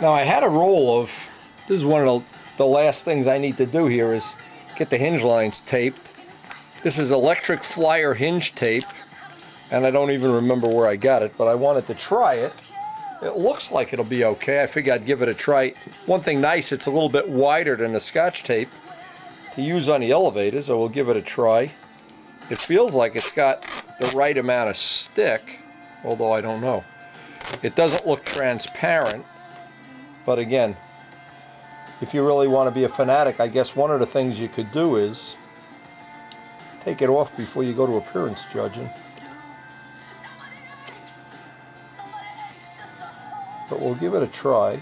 Now I had a roll of, this is one of the last things I need to do here is get the hinge lines taped. This is electric flyer hinge tape, and I don't even remember where I got it, but I wanted to try it. It looks like it'll be okay. I figured I'd give it a try. One thing nice, it's a little bit wider than the Scotch tape to use on the elevators, so we'll give it a try. It feels like it's got the right amount of stick, although I don't know. It doesn't look transparent, but again, if you really want to be a fanatic, I guess one of the things you could do is take it off before you go to appearance judging. But we'll give it a try.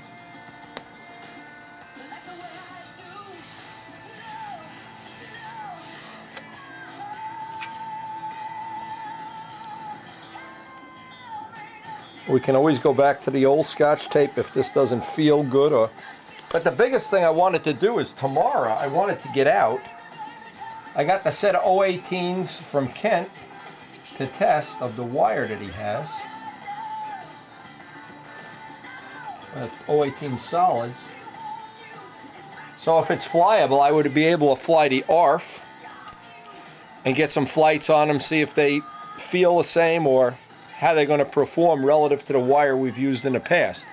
We can always go back to the old Scotch tape if this doesn't feel good. But the biggest thing I wanted to do is tomorrow I wanted to get out. I got the set of 018s from Kent to test of the wire that he has. 018 solids. So if it's flyable, I would be able to fly the ARF and get some flights on them, see if they feel the same or how they're going to perform relative to the wire we've used in the past.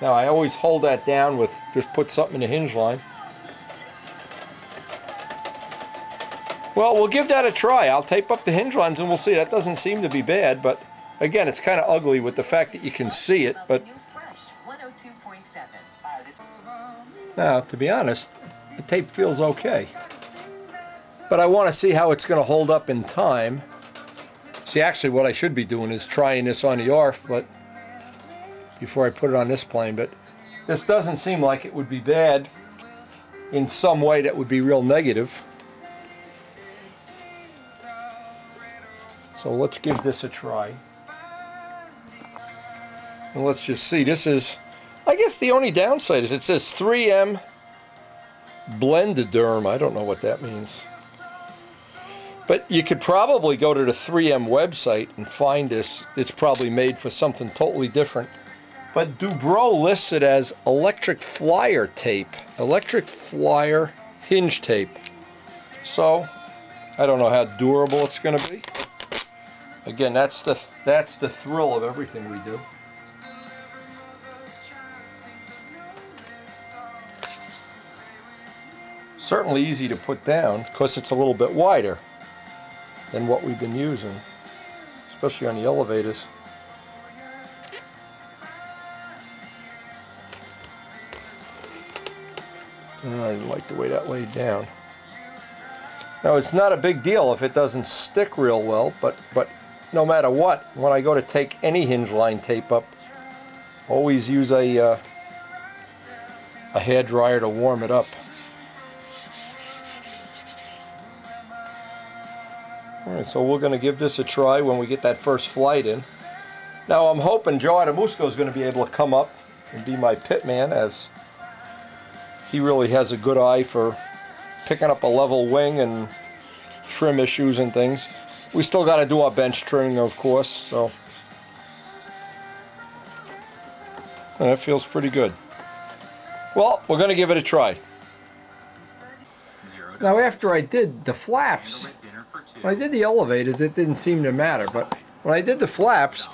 Now I always hold that down with, just put something in the hinge line. Well, we'll give that a try. I'll tape up the hinge lines and we'll see. That doesn't seem to be bad, but again, it's kind of ugly with the fact that you can see it. But now, to be honest, the tape feels okay. But I want to see how it's going to hold up in time. See, actually what I should be doing is trying this on the ARF, but before I put it on this plane. But this doesn't seem like it would be bad in some way that would be real negative. So let's give this a try. And let's just see. This is, I guess the only downside is it says 3M Blendoderm. I don't know what that means. But you could probably go to the 3M website and find this. It's probably made for something totally different. But Dubrow lists it as electric flyer tape. Electric flyer hinge tape. So, I don't know how durable it's going to be. Again, that's the thrill of everything we do. Certainly easy to put down because it's a little bit wider than what we've been using, especially on the elevators. I didn't like the way that laid down. Now it's not a big deal if it doesn't stick real well, but no matter what, when I go to take any hinge line tape up, always use a hair dryer to warm it up. Alright, so we're going to give this a try when we get that first flight in. Now I'm hoping Joe Adamusco is going to be able to come up and be my pit man, as he really has a good eye for picking up a level wing and trim issues and things. We still got to do our bench trimming, of course, so that feels pretty good. Well, we're going to give it a try. Now after I did the flaps, when I did the elevators, it didn't seem to matter, but when I did the flaps,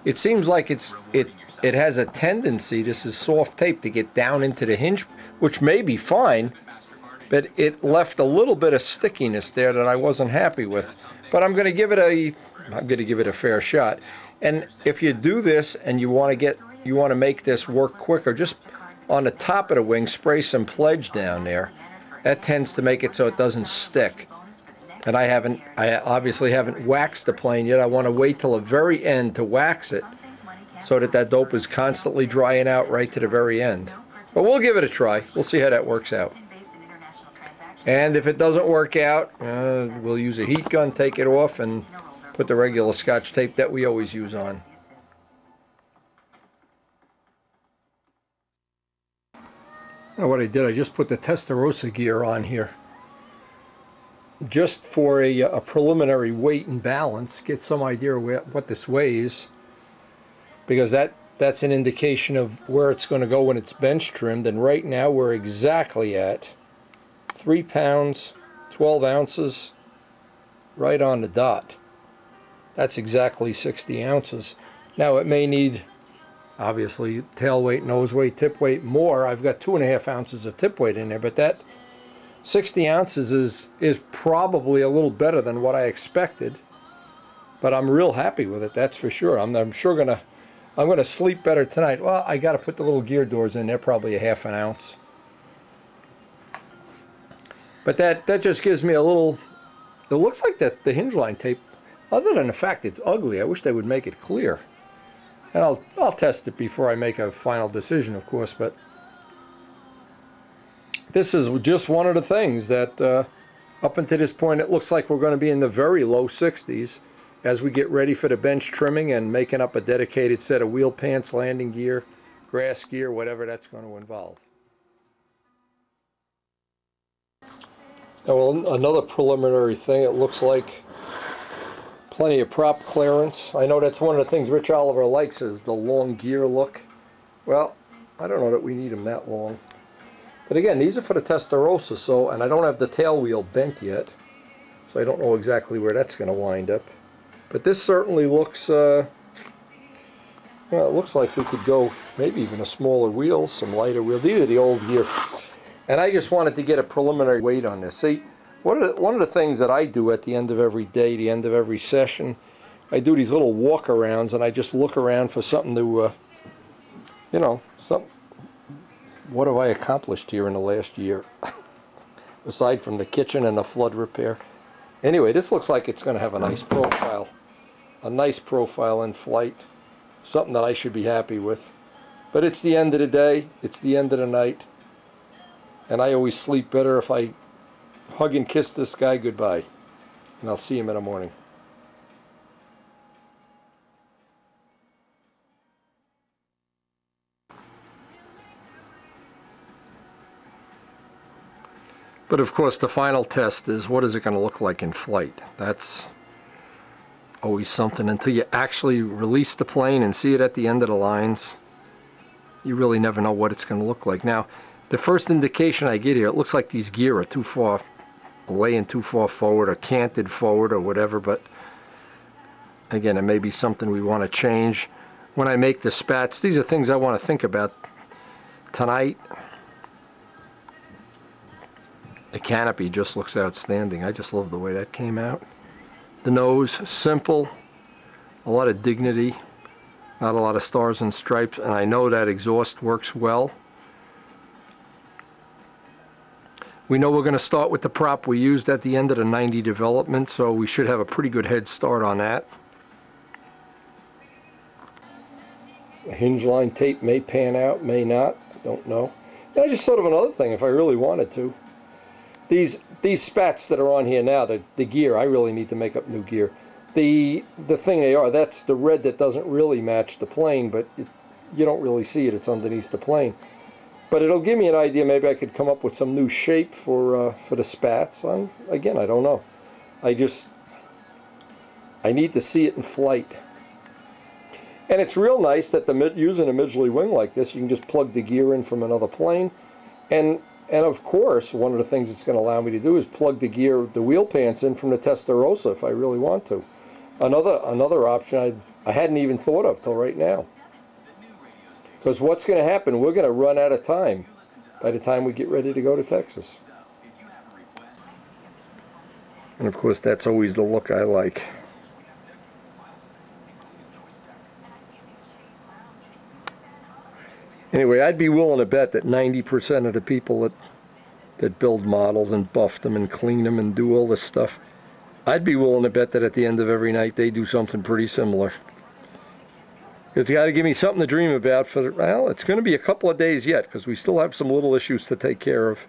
it seems like it has a tendency, this is soft tape, to get down into the hinge, which may be fine, but it left a little bit of stickiness there that I wasn't happy with. But I'm going to give it a fair shot. And if you do this and you want to make this work quicker, just on the top of the wing, spray some pledge down there. That tends to make it so it doesn't stick. And I obviously haven't waxed the plane yet. I want to wait till the very end to wax it, so that dope is constantly drying out right to the very end. But we'll give it a try. We'll see how that works out. And if it doesn't work out, we'll use a heat gun, take it off, and put the regular Scotch tape that we always use on. Now what I did, I just put the Testarossa gear on here, just for a preliminary weight and balance, get some idea what this weighs, because that that's an indication of where it's going to go when it's bench trimmed. And right now we're exactly at 3 pounds, 12 ounces, right on the dot. That's exactly 60 ounces. Now it may need, obviously, tail weight, nose weight, tip weight more. I've got 2.5 ounces of tip weight in there, but that 60 ounces is probably a little better than what I expected. But I'm real happy with it, that's for sure. I'm sure I'm gonna sleep better tonight. Well, I got to put the little gear doors in there, probably a 1/2 ounce. But that just gives me a little. It looks like that the hinge line tape, other than the fact it's ugly, I wish they would make it clear. And I'll test it before I make a final decision, of course. But this is just one of the things that up until this point it looks like we're going to be in the very low 60s. As we get ready for the bench trimming and making up a dedicated set of wheel pants, landing gear, grass gear, whatever that's going to involve. Oh, well, another preliminary thing, it looks like plenty of prop clearance. I know that's one of the things Rich Oliver likes, is the long gear look. Well, I don't know that we need them that long. But again, these are for the Testarossa, and I don't have the tail wheel bent yet, so I don't know exactly where that's going to wind up. But this certainly looks, well, it looks like we could go maybe even a smaller wheel, some lighter wheels. These are the old gear. And I just wanted to get a preliminary weight on this. See, one of the things that I do at the end of every day, the end of every session, I do these little walk-arounds, and I just look around for something to, you know, what have I accomplished here in the last year? Aside from the kitchen and the flood repair. Anyway, this looks like it's going to have a nice profile. A nice profile in flight, something that I should be happy with. But it's the end of the day, it's the end of the night, and I always sleep better if I hug and kiss this guy goodbye, and I'll see him in the morning. But of course the final test is, what is it going to look like in flight? That's always something. Until you actually release the plane and see it at the end of the lines, you really never know what it's going to look like. Now, the first indication I get here, it looks like these gear are too far, laying too far forward or canted forward or whatever, but again, it may be something we want to change. When I make the spats, these are things I want to think about tonight. The canopy just looks outstanding. I just love the way that came out. The nose, simple, a lot of dignity, not a lot of stars and stripes, and I know that exhaust works well. We know we're going to start with the prop we used at the end of the 90 development, so we should have a pretty good head start on that. The hinge line tape may pan out, may not, don't know. And I just thought of another thing if I really wanted to. These spats that are on here now, the gear, I really need to make up new gear. The thing they are, that's the red that doesn't really match the plane, but you don't really see it, it's underneath the plane. But it'll give me an idea, maybe I could come up with some new shape for the spats. Again, I don't know. I need to see it in flight. And it's real nice that using a Midgley wing like this, you can just plug the gear in from another plane. And of course, one of the things it's going to allow me to do is plug the wheel pants in from the Testarossa if I really want to. Another option I hadn't even thought of till right now. Because what's going to happen, we're going to run out of time by the time we get ready to go to Texas. And of course, that's always the look I like. Anyway, I'd be willing to bet that 90% of the people that build models and buff them and clean them and do all this stuff, I'd be willing to bet that at the end of every night they do something pretty similar. It's got to give me something to dream about well, it's going to be a couple of days yet because we still have some little issues to take care of.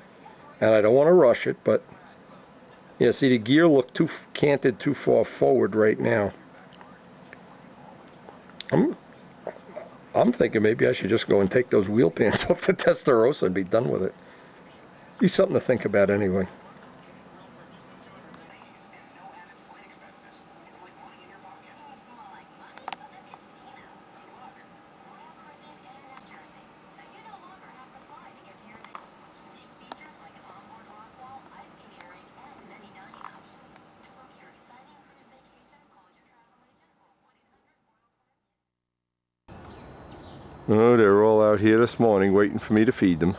And I don't want to rush it, but yeah, see, the gear look canted too far forward right now. I'm thinking maybe I should just go and take those wheel pants off the Testarossa and be done with it. Be something to think about anyway. Oh, they're all out here this morning waiting for me to feed them.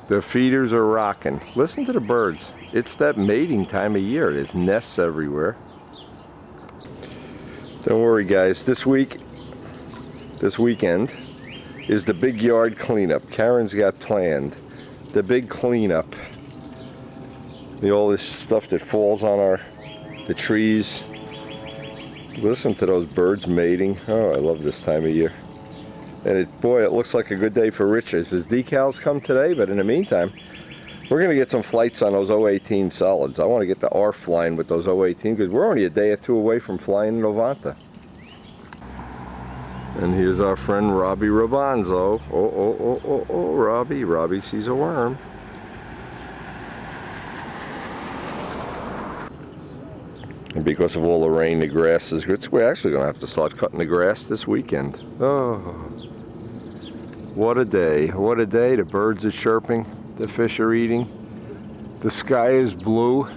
The feeders are rocking. Listen to the birds. It's that mating time of year. There's nests everywhere. Don't worry guys, this weekend is the big yard cleanup. Karen's got planned the big cleanup. All this stuff that falls on the trees. Listen to those birds mating. Oh, I love this time of year. And boy, it looks like a good day for Richard. His decals come today, but in the meantime, we're going to get some flights on those 018 solids. I want to get the ARF flying with those 018 because we're only a day or two away from flying Novanta. And here's our friend Robbie Robanzo. Oh, Robbie. Robbie sees a worm. And because of all the rain, the grass is good. We're actually going to have to start cutting the grass this weekend. Oh, what a day. What a day. The birds are chirping. The fish are eating. The sky is blue.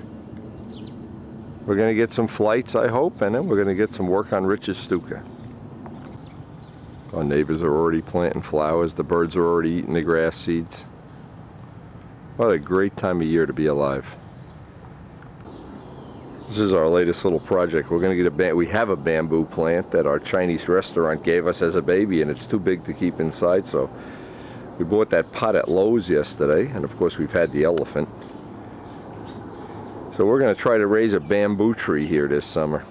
We're going to get some flights, I hope, and then we're going to get some work on Rich's Stuka. Our neighbors are already planting flowers. The birds are already eating the grass seeds. What a great time of year to be alive. This is our latest little project. We're going to get we have a bamboo plant that our Chinese restaurant gave us as a baby, and it's too big to keep inside, so we bought that pot at Lowe's yesterday, and of course we've had the elephant. So we're going to try to raise a bamboo tree here this summer.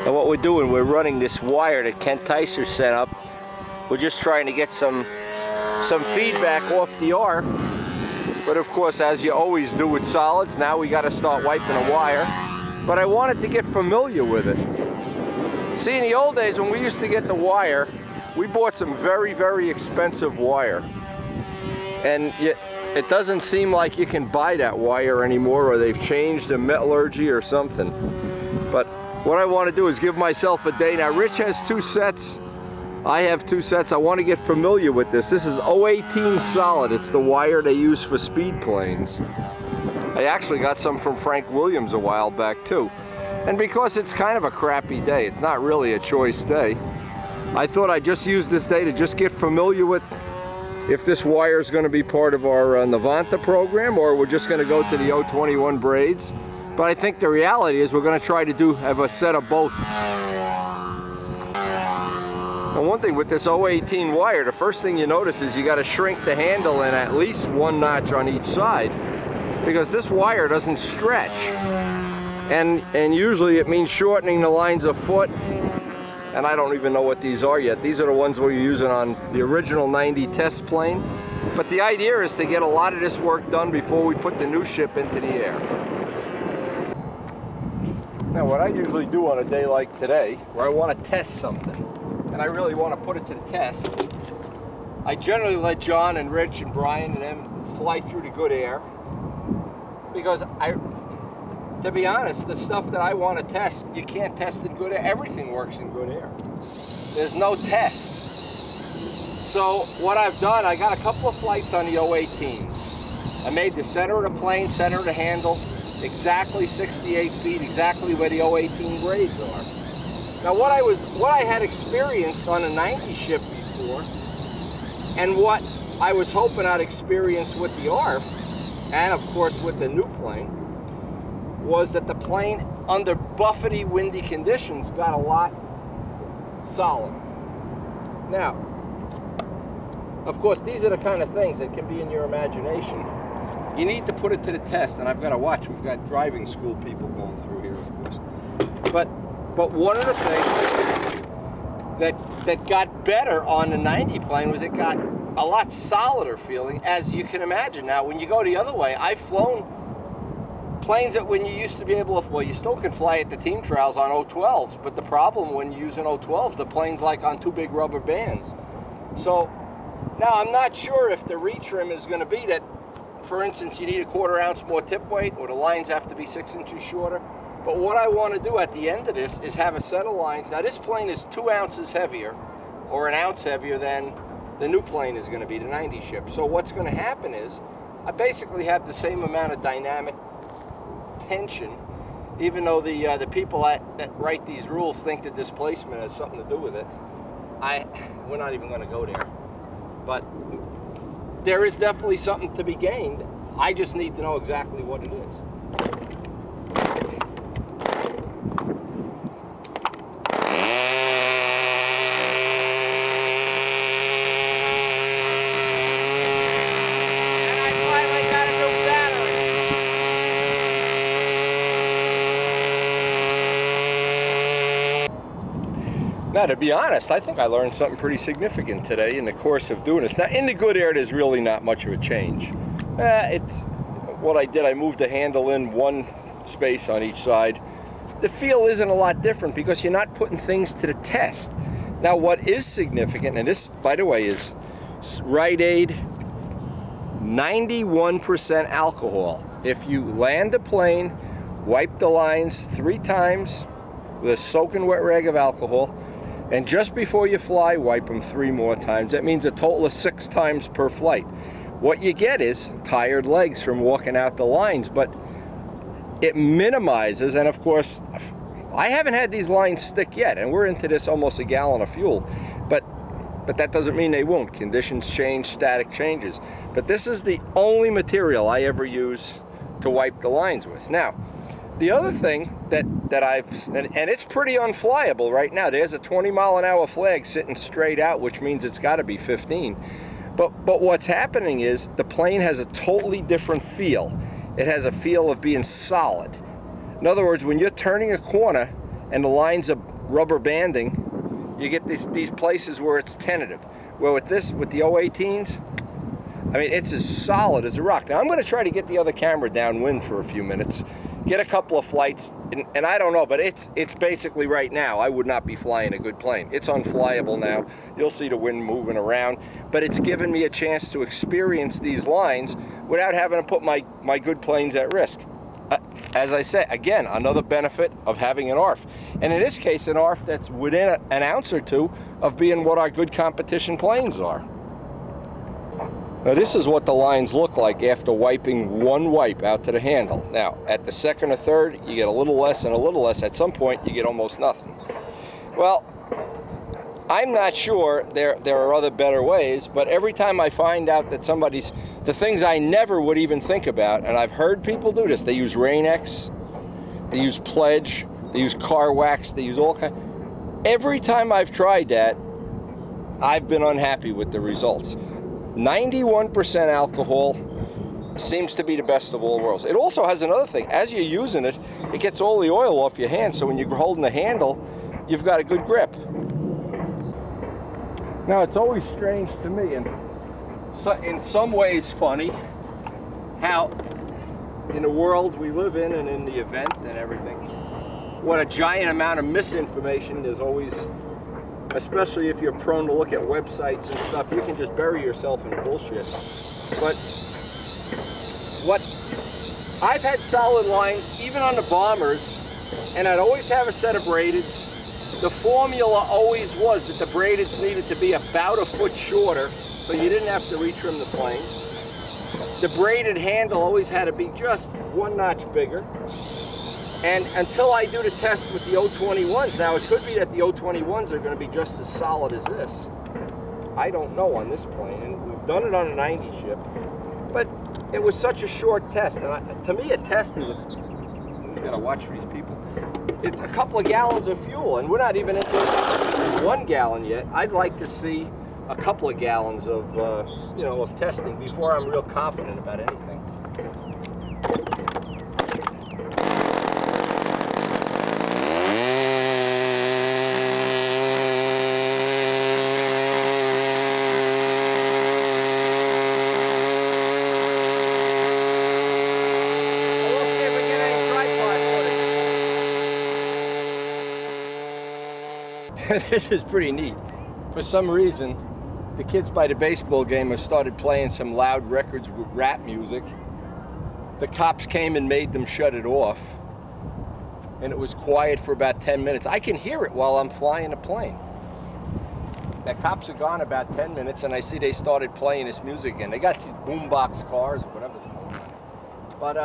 And what we're doing, we're running this wire that Kent Tyser set up. We're just trying to get some feedback off the ARF. But of course, as you always do with solids, now we got to start wiping the wire. But I wanted to get familiar with it. See, in the old days when we used to get the wire, we bought some very, very expensive wire. And yet, it doesn't seem like you can buy that wire anymore, or they've changed the metallurgy or something. But what I want to do is give myself a day. Now, Rich has 2 sets. I have 2 sets. I want to get familiar with this. This is 018 solid. It's the wire they use for speed planes. I actually got some from Frank Williams a while back too. And because it's kind of a crappy day, it's not really a choice day, I thought I'd just use this day to just get familiar with if this wire is going to be part of our Novanta program, or we're just going to go to the 021 braids. But I think the reality is we're going to try to have a set of both. And one thing with this 018 wire, the first thing you notice is you got to shrink the handle in at least 1 notch on each side, because this wire doesn't stretch. And usually it means shortening the lines of foot. And I don't even know what these are yet. These are the ones we're using on the original 90 test plane. But the idea is to get a lot of this work done before we put the new ship into the air. Now, what I usually do on a day like today, where I want to test something, and I really want to put it to the test, I generally let John and Rich and Brian and them fly through the good air, because to be honest, the stuff that I want to test, you can't test in good air. Everything works in good air. There's no test. So what I've done, I got a couple of flights on the 018s. I made the center of the plane, center of the handle, exactly 68 feet, exactly where the 018 braids are. Now what I had experienced on a 90 ship before, and what I was hoping I'd experience with the ARF, and of course with the new plane, was that the plane under buffety, windy conditions got a lot solid. Now, of course, these are the kind of things that can be in your imagination. You need to put it to the test, and I've got to watch. We've got driving school people going through here, of course. But one of the things that got better on the 90 plane was it got a lot solider feeling, as you can imagine. Now, when you go the other way, I've flown planes that when you used to be able to, well, you still can fly at the team trials on 012s, but the problem when you're using 012s, the plane's like on 2 big rubber bands. So now I'm not sure if the retrim is going to be that, for instance, you need a 1/4 ounce more tip weight, or the lines have to be 6 inches shorter. But what I want to do at the end of this is have a set of lines. Now this plane is 2 ounces heavier, or 1 ounce heavier than the new plane is going to be, the 90 ship. So what's going to happen is I basically have the same amount of dynamic tension, even though the people that write these rules think that displacement has something to do with it. We're not even going to go there. But there is definitely something to be gained. I just need to know exactly what it is. Now, to be honest, I think I learned something pretty significant today in the course of doing this. Now, in the good air, there's really not much of a change. It's what I did. I moved the handle in one space on each side. The feel isn't a lot different because you're not putting things to the test. Now, what is significant, and this, by the way, is Rite Aid 91% alcohol. If you land a plane, wipe the lines 3 times with a soaking wet rag of alcohol, and just before you fly, wipe them 3 more times. That means a total of 6 times per flight. What you get is tired legs from walking out the lines, but it minimizes, and of course, I haven't had these lines stick yet, and we're into this almost a gallon of fuel, but that doesn't mean they won't. Conditions change, static changes. But this is the only material I ever use to wipe the lines with. Now, the other thing that I've, and it's pretty unflyable right now. There's a 20-mile-an-hour flag sitting straight out, which means it's got to be 15. But what's happening is the plane has a totally different feel. It has a feel of being solid. In other words, when you're turning a corner and the lines are rubber banding, you get these places where it's tentative. Where with the 018s, I mean, it's as solid as a rock. Now, I'm going to try to get the other camera downwind for a few minutes, get a couple of flights, and I don't know, but it's basically right now, I would not be flying a good plane. It's unflyable now. You'll see the wind moving around, but it's given me a chance to experience these lines without having to put my good planes at risk. As I say, again, another benefit of having an ARF. And in this case, an ARF that's within an ounce or two of being what our good competition planes are. Now, this is what the lines look like after wiping one wipe out to the handle. Now, at the second or third, you get a little less and a little less. At some point, you get almost nothing. Well, I'm not sure there are other better ways, but every time I find out that the things I never would even think about, and I've heard people do this, they use Rain-X, they use Pledge, they use car wax, they use all kinds. Every time I've tried that, I've been unhappy with the results. 91% alcohol seems to be the best of all worlds. It also has another thing. As you're using it, it gets all the oil off your hands, so when you're holding the handle, you've got a good grip. Now, it's always strange to me, and so in some ways funny, how in the world we live in and in the event and everything, what a giant amount of misinformation there's always. Especially if you're prone to look at websites and stuff, you can just bury yourself in bullshit. But I've had solid lines, even on the bombers, and I'd always have a set of braideds. The formula always was that the braideds needed to be about a foot shorter, so you didn't have to retrim the plane. The braided handle always had to be just 1 notch bigger. And until I do the test with the 021s, now it could be that the 021s are going to be just as solid as this. I don't know on this plane, and we've done it on a 90 ship, but it was such a short test. And to me, a test is you gotta watch for these people. It's a couple of gallons of fuel, and we're not even into 1 gallon yet. I'd like to see a couple of gallons of, of testing before I'm real confident about anything. This is pretty neat. For some reason, the kids by the baseball game have started playing some loud records with rap music. The cops came and made them shut it off, and it was quiet for about 10 minutes. I can hear it while I'm flying a plane. The cops are gone about 10 minutes, and I see they started playing this music again. They got these boombox cars or whatever's going on. But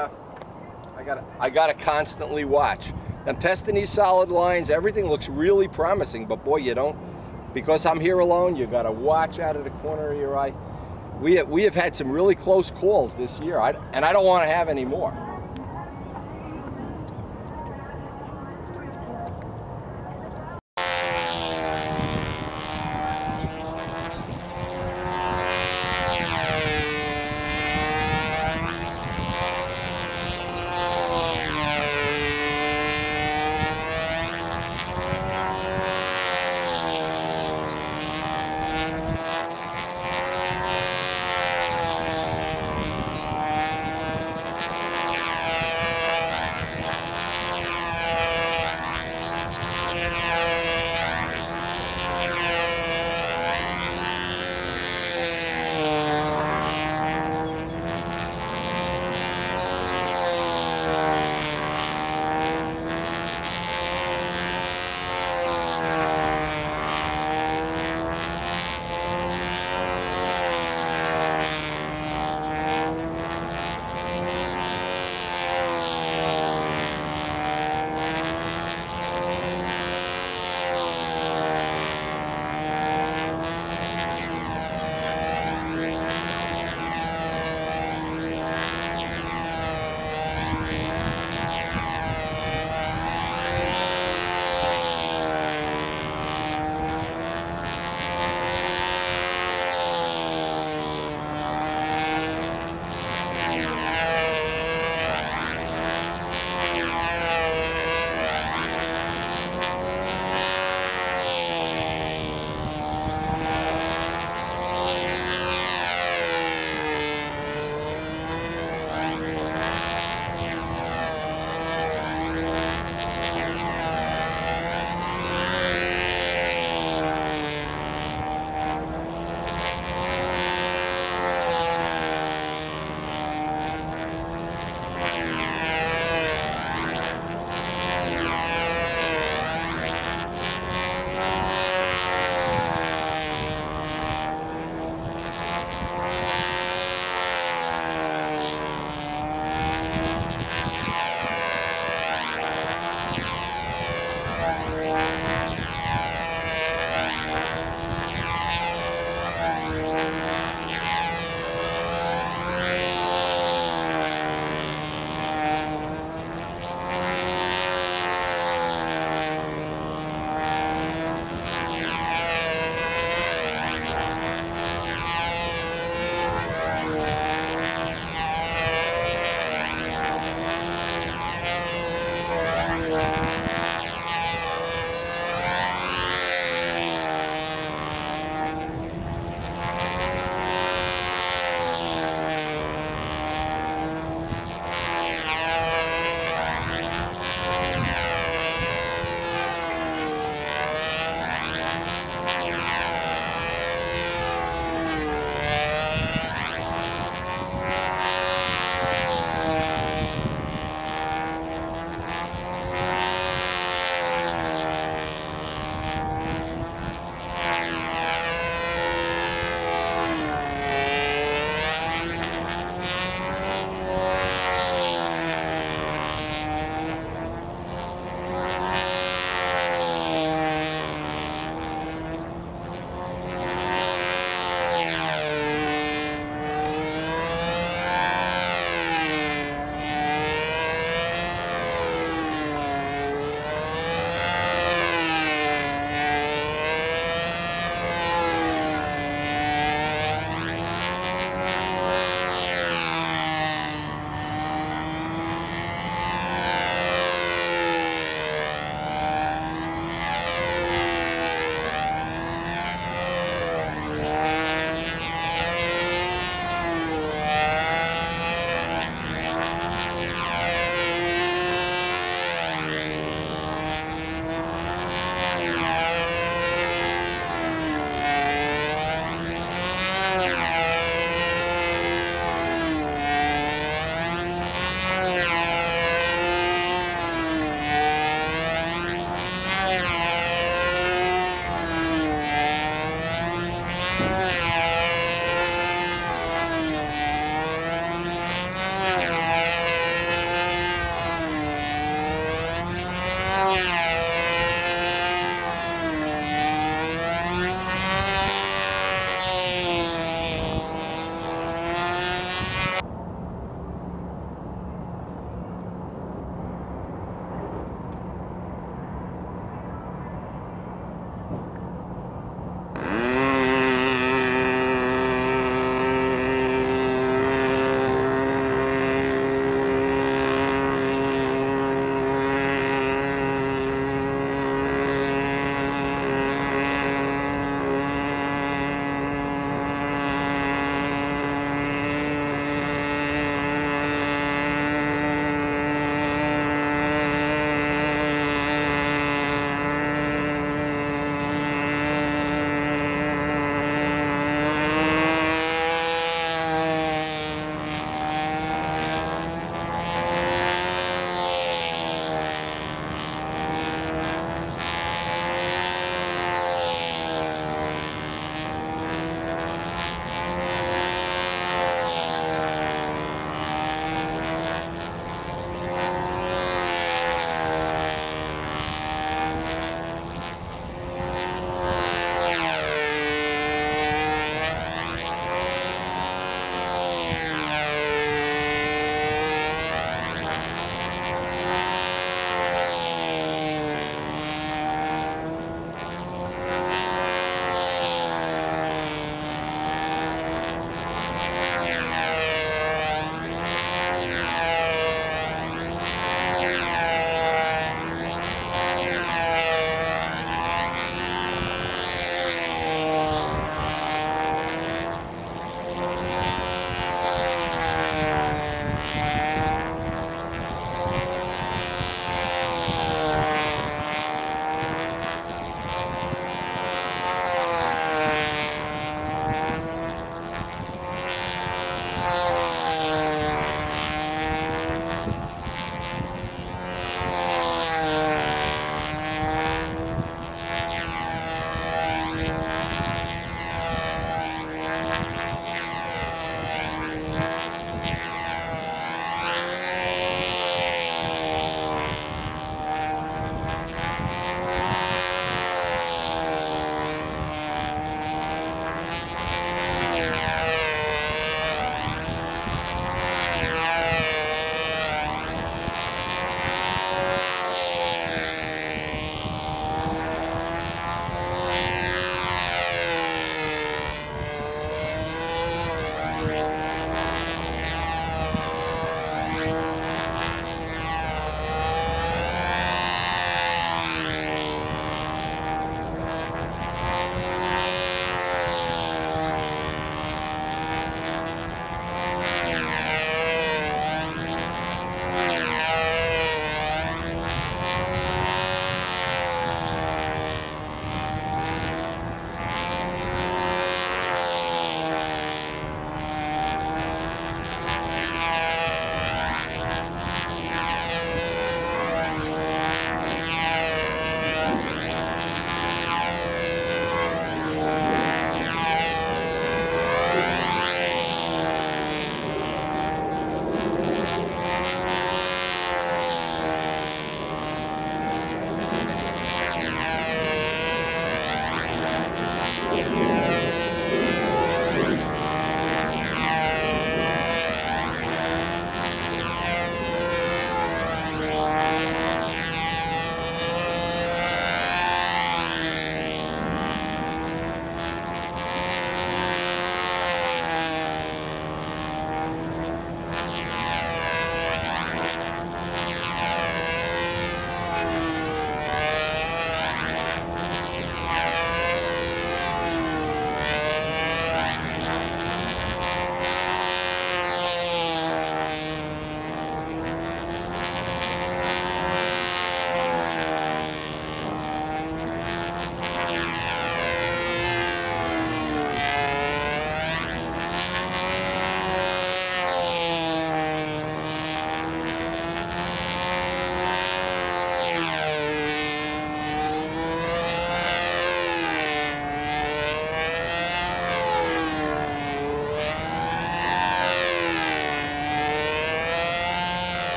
I I gotta constantly watch. I'm testing these solid lines. Everything looks really promising, but boy, you don't, because I'm here alone, you gotta watch out of the corner of your eye. We have had some really close calls this year, and I don't want to have any more.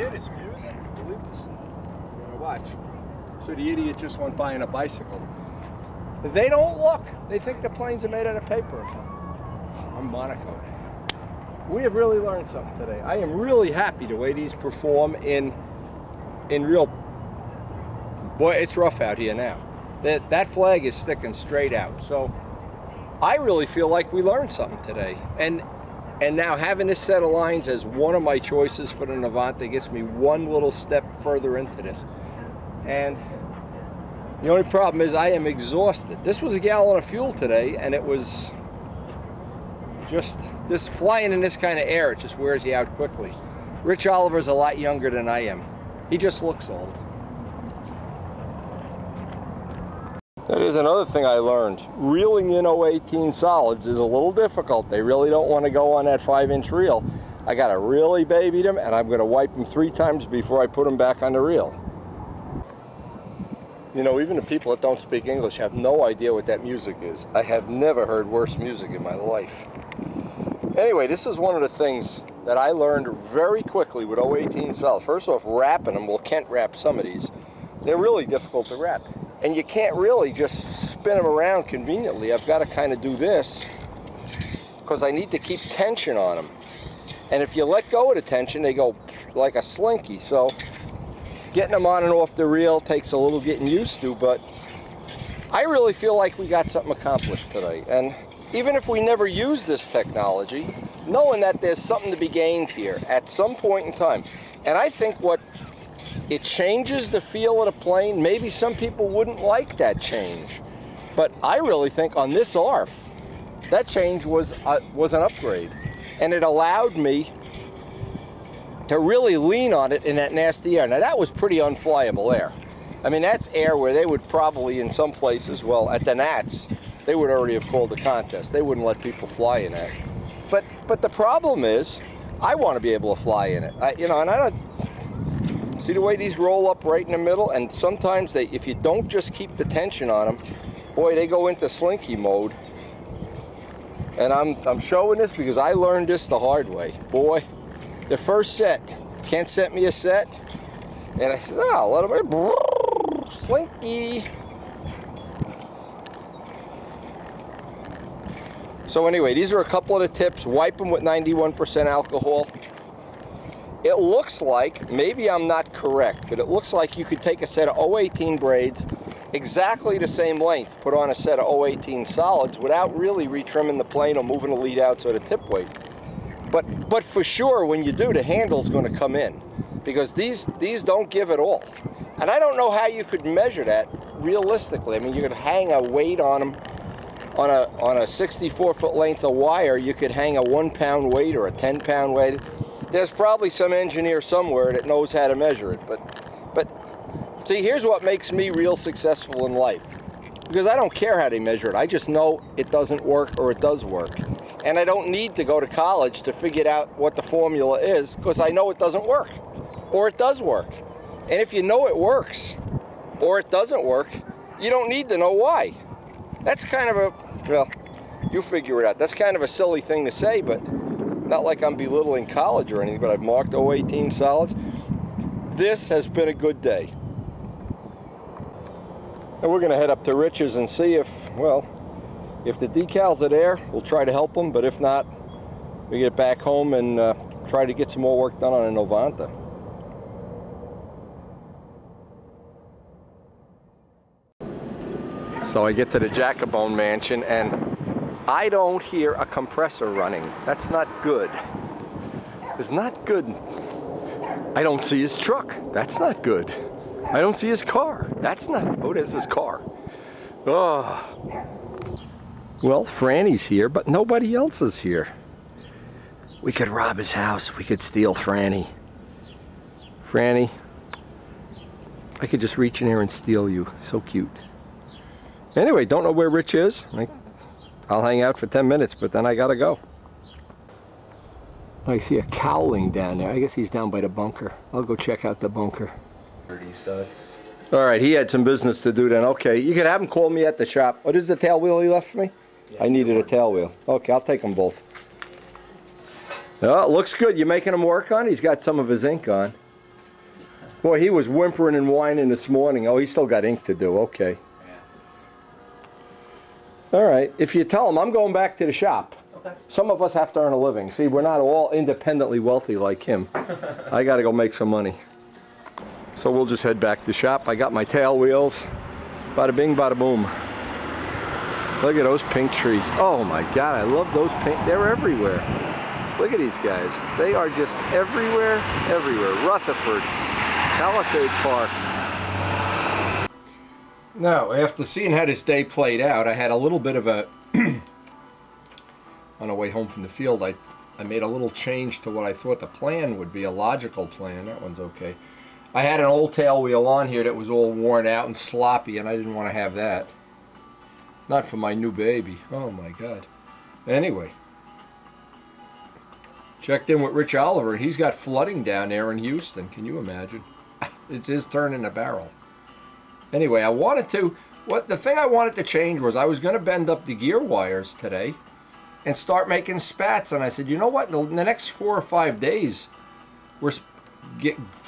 hear this music? Believe this. You're gonna watch. So the idiot just went by on a bicycle. They don't look. They think the planes are made out of paper or something. I'm Monaco. We have really learned something today. I am really happy the way these perform in real. Boy, it's rough out here now. That flag is sticking straight out. So I really feel like we learned something today. And now having this set of lines as one of my choices for the Novanta gets me one little step further into this. And the only problem is I am exhausted. This was a gallon of fuel today, and it was just this flying in this kind of air. It just wears you out quickly. Rich Oliver's a lot younger than I am. He just looks old. That is another thing I learned. Reeling in 018 solids is a little difficult. They really don't want to go on that 5-inch reel. I gotta really baby them, and I'm gonna wipe them 3 times before I put them back on the reel. You know, even the people that don't speak English have no idea what that music is. I have never heard worse music in my life. Anyway, this is one of the things that I learned very quickly with 018 solids. First off, wrapping them. Well, Kent wrapped some of these. They're really difficult to wrap. And you can't really just spin them around conveniently. I've got to kind of do this because I need to keep tension on them. And if you let go of the tension, they go like a slinky. So getting them on and off the reel takes a little getting used to, but I really feel like we got something accomplished today. And even if we never use this technology, knowing that there's something to be gained here at some point in time. And I think it changes the feel of the plane. Maybe some people wouldn't like that change, but I really think on this ARF, that change was an upgrade, and it allowed me to really lean on it in that nasty air. Now that was pretty unflyable air. I mean, that's air where they would probably in some places, well, at the Nats, they would already have called a contest. They wouldn't let people fly in that. But the problem is, I want to be able to fly in it. You know, and I don't see the way these roll up right in the middle. And sometimes if you don't just keep the tension on them, boy, they go into slinky mode. And I'm showing this because I learned this the hard way. Boy, the first set, Kent sent me a set, and I said, oh, let them slinky. So anyway, these are a couple of the tips. Wipe them with 91% alcohol. It looks like, maybe I'm not correct, but it looks like you could take a set of 018 braids, exactly the same length, put on a set of 018 solids without really retrimming the plane or moving the lead out so the tip weight. But for sure, when you do, the handle's going to come in because these don't give at all. And I don't know how you could measure that realistically. I mean, you could hang a weight on them. On a 64-foot length of wire, you could hang a 1-pound weight or a 10-pound weight. There's probably some engineer somewhere that knows how to measure it. But see, here's what makes me real successful in life. Because I don't care how they measure it. I just know it doesn't work or it does work. And I don't need to go to college to figure out what the formula is because I know it doesn't work or it does work. And if you know it works or it doesn't work, you don't need to know why. That's kind of a, well, you figure it out. That's kind of a silly thing to say, but not like I'm belittling college or anything, but I've marked 018 solids. This has been a good day. And we're going to head up to Rich's and see if, well, if the decals are there, we'll try to help them, but if not, we get back home and try to get some more work done on a Novanta. So I get to the Jacobone mansion and I don't hear a compressor running. That's not good. It's not good. I don't see his truck. That's not good. I don't see his car. That's not, oh, there's his car. Oh. Well, Franny's here, but nobody else is here. We could rob his house. We could steal Franny. Franny, I could just reach in here and steal you. So cute. Anyway, don't know where Rich is. I'll hang out for 10 minutes, but then I gotta go. I see a cowling down there. I guess he's down by the bunker. I'll go check out the bunker. All right, he had some business to do then. Okay, you could have him call me at the shop. What is the tail wheel he left for me? Yeah, I needed a tail wheel. Okay, I'll take them both. Oh, it looks good. You making him work on? He's got some of his ink on. Boy, he was whimpering and whining this morning. Oh, he's still got ink to do. Okay. All right. If you tell him, I'm going back to the shop. Okay. Some of us have to earn a living. See, we're not all independently wealthy like him. I got to go make some money. So we'll just head back to shop. I got my tail wheels. Bada bing, bada boom. Look at those pink trees. Oh my God, I love those pink. They're everywhere. Look at these guys. They are just everywhere, everywhere. Rutherford, Palisades Park. Now, after seeing how this day played out, I had a little bit of a... on the way home from the field, I made a little change to what I thought the plan would be, a logical plan. That one's okay. I had an old tail wheel on here that was all worn out and sloppy, and I didn't want to have that. Not for my new baby. Oh my God. Anyway. Checked in with Rich Oliver, and he's got flooding down there in Houston. Can you imagine? It's his turn in the barrel. Anyway, the thing I wanted to change was I was going to bend up the gear wires today and start making spats. And I said, you know what? In the next 4 or 5 days, we're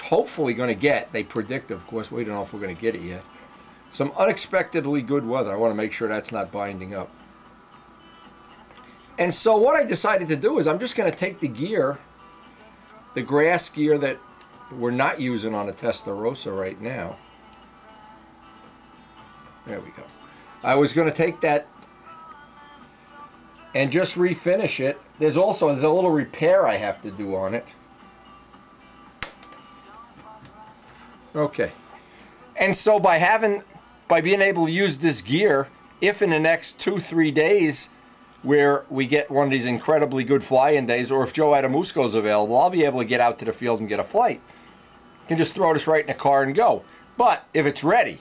hopefully going to get, they predict, of course, we don't know if we're going to get it yet, some unexpectedly good weather. I want to make sure that's not binding up. And so what I decided to do is I'm just going to take the gear, the grass gear that we're not using on a Testarossa right now. There we go. I was going to take that and just refinish it. There's a little repair I have to do on it. Okay. And so by being able to use this gear, if in the next 2-3 days where we get one of these incredibly good fly-in days, or if Joe Adamusco is available, I'll be able to get out to the field and get a flight. I can just throw this right in the car and go. But if it's ready.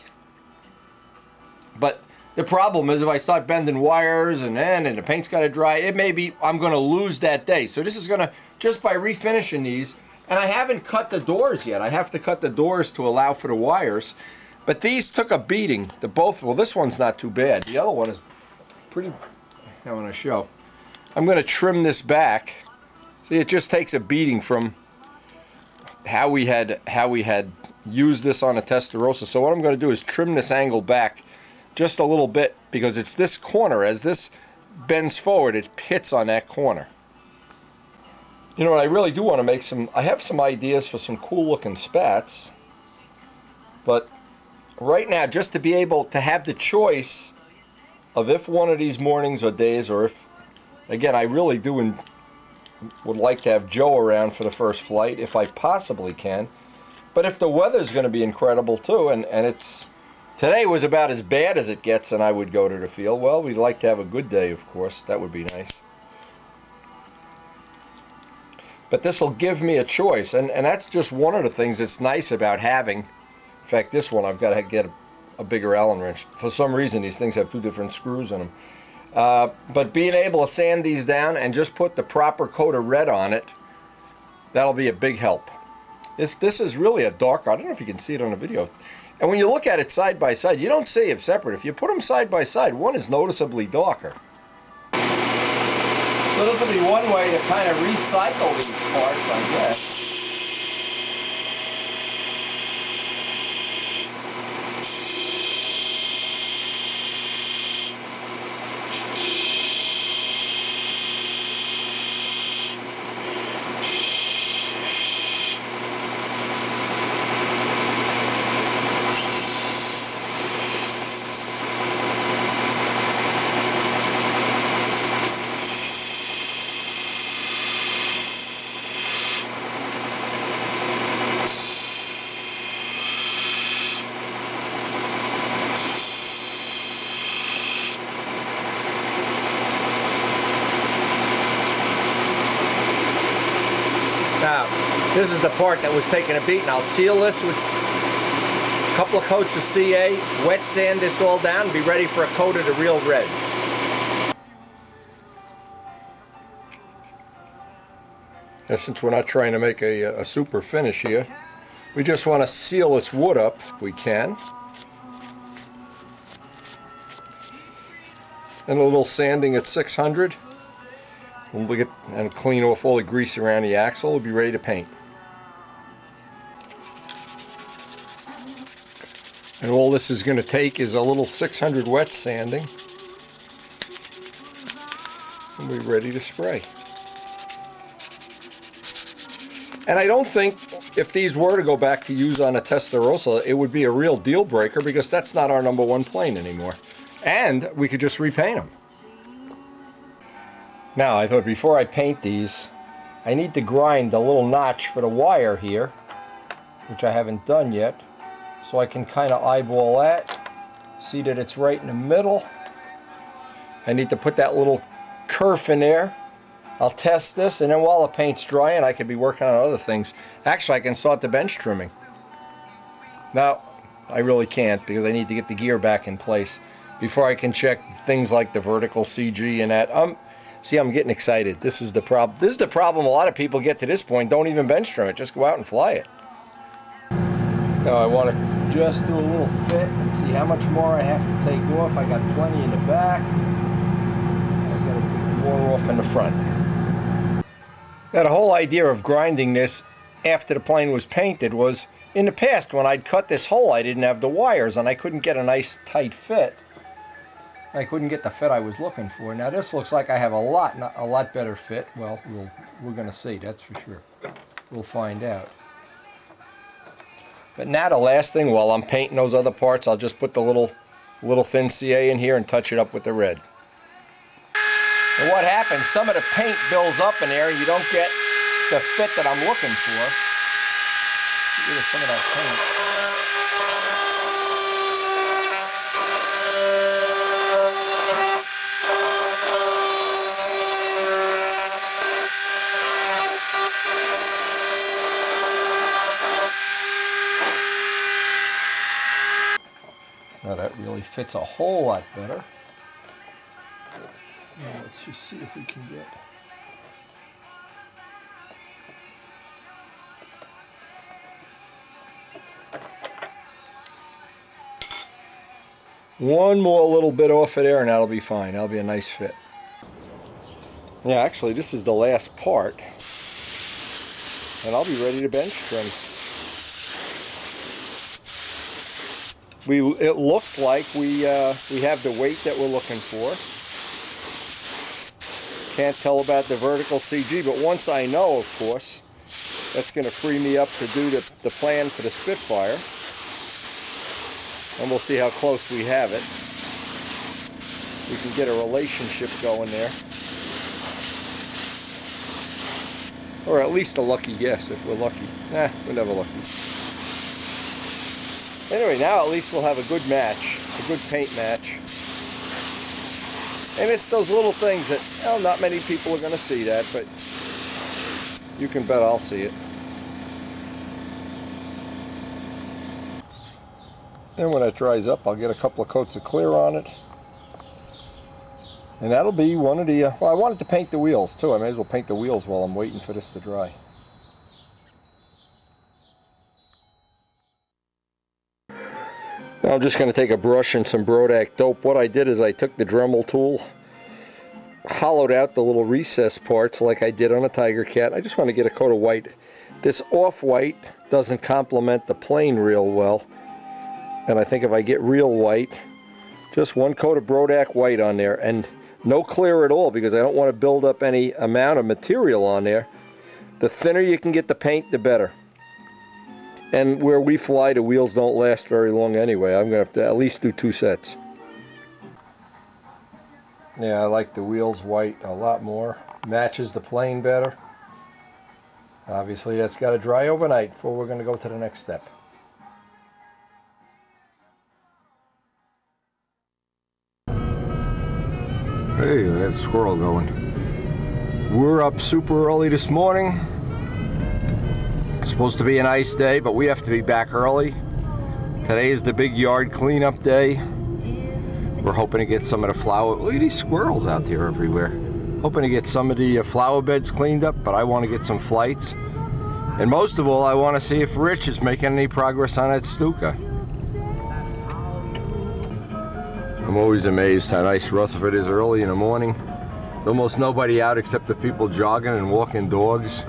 But the problem is if I start bending wires and the paint's got to dry, it may be I'm going to lose that day. So this is going to, just by refinishing these, and I haven't cut the doors yet. I have to cut the doors to allow for the wires. But these took a beating. Well, this one's not too bad. The other one is pretty, I want to show. I'm going to trim this back. See, it just takes a beating from how we had used this on a Testarossa. So what I'm going to do is trim this angle back just a little bit, because it's this corner. As this bends forward, it hits on that corner. You know what, I really do want to make I have some ideas for some cool looking spats, but right now, just to be able to have the choice of if one of these mornings or days, or if, again, I really do would like to have Joe around for the first flight if I possibly can, but if the weather's going to be incredible too, and today was about as bad as it gets and I would go to the field, well, we'd like to have a good day, of course. That would be nice. But this will give me a choice, and that's just one of the things that's nice about having. In fact, this one I've got to get a bigger Allen wrench. For some reason, these things have 2 different screws in them. But being able to sand these down and just put the proper coat of red on it, that'll be a big help. This is really a darker. I don't know if you can see it on the video. And when you look at it side by side, you don't see it separate. If you put them side by side, one is noticeably darker. So this will be one way to kind of recycle these parts, I guess. Now, this is the part that was taking a beating. I'll seal this with a couple of coats of CA, wet sand this all down, and be ready for a coat of the real red. Now, since we're not trying to make a super finish here, we just want to seal this wood up if we can. And a little sanding at 600. We'll get and clean off all the grease around the axle. We'll be ready to paint. And all this is going to take is a little 600 wet sanding. And we're ready to spray. And I don't think if these were to go back to use on a Testarossa, it would be a real deal breaker because that's not our #1 plane anymore. And we could just repaint them. Now, I thought before I paint these, I need to grind the little notch for the wire here, which I haven't done yet. So I can kind of eyeball that, see that it's right in the middle. I need to put that little kerf in there. I'll test this, and then while the paint's drying, I could be working on other things. Actually, I can start the bench trimming. Now, I really can't because I need to get the gear back in place before I can check things like the vertical CG and that. See, I'm getting excited. This is the problem. This is the problem a lot of people get to this point. Don't even bench trim it. Just go out and fly it. Now, I want to just do a little fit and see how much more I have to take off. I got plenty in the back. I've got to take more off in the front. Now, the whole idea of grinding this after the plane was painted was, in the past, when I'd cut this hole, I didn't have the wires, and I couldn't get a nice tight fit. I couldn't get the fit I was looking for. Now, this looks like I have a lot better fit. Well, we're going to see, that's for sure. We'll find out. But now the last thing, while I'm painting those other parts, I'll just put the little thin CA in here and touch it up with the red. And what happens, some of the paint builds up in there and you don't get the fit that I'm looking for. Get rid of some of that paint. Now that really fits a whole lot better. Now let's just see if we can get... one more little bit off of there and that'll be fine. That'll be a nice fit. Yeah, actually this is the last part. And I'll be ready to bench trim. It looks like we have the weight that we're looking for. Can't tell about the vertical CG, but once I know, of course, that's going to free me up to do the plan for the Spitfire. And we'll see how close we have it. We can get a relationship going there. Or at least a lucky guess if we're lucky. Nah, we're never lucky. Anyway, now at least we'll have a good match, a good paint match. And it's those little things that, well, not many people are going to see that, but you can bet I'll see it. And when it dries up, I'll get a couple of coats of clear on it. And that'll be one of the, well, I wanted to paint the wheels too. I may as well paint the wheels while I'm waiting for this to dry. Now I'm just going to take a brush and some Brodak dope. What I did is I took the Dremel tool, hollowed out the little recess parts like I did on a Tiger Cat. I just want to get a coat of white. This off-white doesn't complement the plane real well. And I think if I get real white, just one coat of Brodak white on there and no clear at all because I don't want to build up any amount of material on there. The thinner you can get the paint, the better. And where we fly, the wheels don't last very long anyway. I'm going to have to at least do 2 sets. Yeah, I like the wheels white a lot more. Matches the plane better. Obviously, that's got to dry overnight before we're going to go to the next step. Hey, that squirrel going. We're up super early this morning. It's supposed to be a nice day, but we have to be back early. Today is the big yard cleanup day. We're hoping to get some of the flower... Look at these squirrels out there everywhere. Hoping to get some of the flower beds cleaned up, but I want to get some flights. And most of all, I want to see if Rich is making any progress on that Stuka. I'm always amazed how nice Rutherford is early in the morning. There's almost nobody out except the people jogging and walking dogs.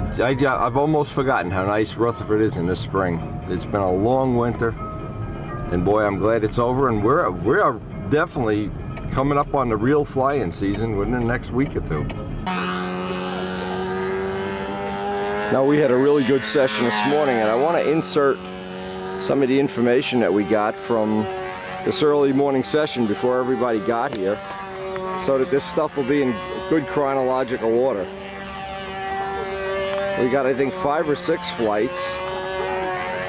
I've almost forgotten how nice Rutherford is in this spring. It's been a long winter, and boy, I'm glad it's over, and we're definitely coming up on the real flying season within the next week or two. Now, we had a really good session this morning, and I want to insert some of the information that we got from this early morning session before everybody got here, so that this stuff will be in good chronological order. We got, I think, 5 or 6 flights,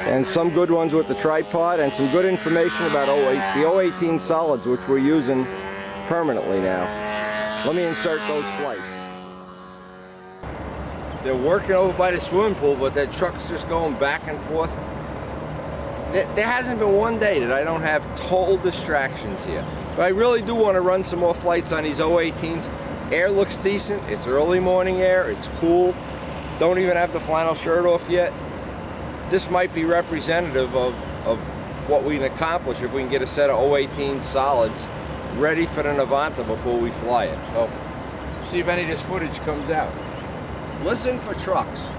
and some good ones with the tripod, and some good information about the 018 solids, which we're using permanently now. Let me insert those flights. They're working over by the swimming pool, but that truck's just going back and forth. There hasn't been one day that I don't have total distractions here. But I really do want to run some more flights on these 018s. Air looks decent. It's early morning air. It's cool. Don't even have the flannel shirt off yet. This might be representative of what we can accomplish if we can get a set of 018 solids ready for the Novanta before we fly it. So, see if any of this footage comes out. Listen for trucks.